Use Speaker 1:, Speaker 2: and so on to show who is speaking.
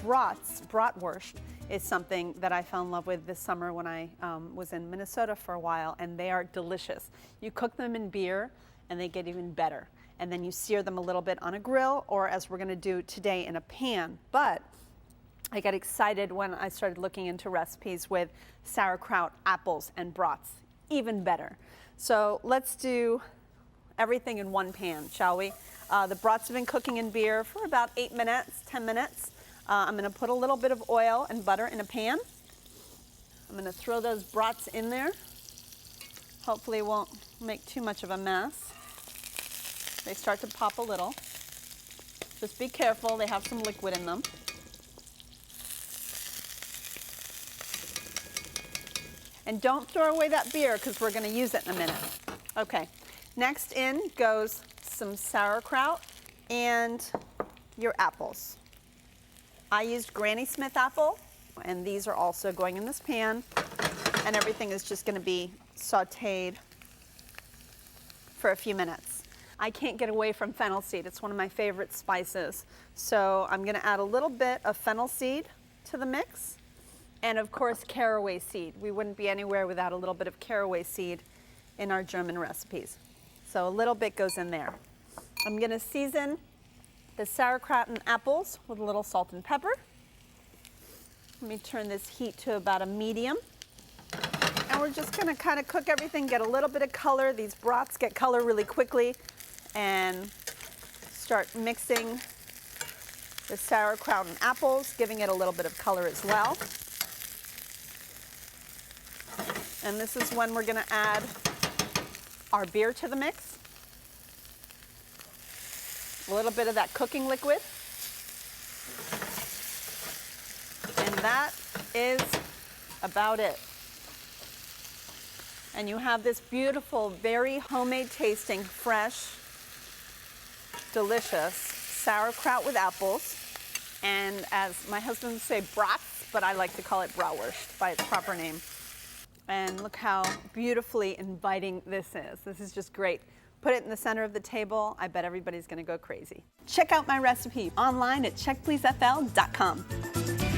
Speaker 1: Bratwurst is something that I fell in love with this summer when I was in Minnesota for a while, and they are delicious. You cook them in beer and they get even better. And then you sear them a little bit on a grill, or as we're gonna do today, in a pan. But I got excited when I started looking into recipes with sauerkraut, apples, and brats. Even better. So let's do everything in one pan, shall we? The brats have been cooking in beer for about 8 minutes, 10 minutes. I'm gonna put a little bit of oil and butter in a pan. I'm gonna throw those brats in there. Hopefully it won't make too much of a mess. They start to pop a little. Just be careful, they have some liquid in them. And don't throw away that beer because we're gonna use it in a minute. Okay, next in goes some sauerkraut and your apples. I used Granny Smith apple, and these are also going in this pan, and everything is just gonna be sauteed for a few minutes. I can't get away from fennel seed. It's one of my favorite spices. So I'm gonna add a little bit of fennel seed to the mix, and of course caraway seed. We wouldn't be anywhere without a little bit of caraway seed in our German recipes. So a little bit goes in there. I'm gonna season the sauerkraut and apples with a little salt and pepper. Let me turn this heat to about a medium. And we're just gonna kind of cook everything, get a little bit of color. These brats get color really quickly, and start mixing the sauerkraut and apples, giving it a little bit of color as well. And this is when we're gonna add our beer to the mix. A little bit of that cooking liquid. And that is about it. And you have this beautiful, very homemade tasting, fresh, delicious sauerkraut with apples. And as my husband would say, brats, but I like to call it Bratwurst by its proper name. And look how beautifully inviting this is. This is just great. Put it in the center of the table. I bet everybody's gonna go crazy. Check out my recipe online at checkpleasefl.com.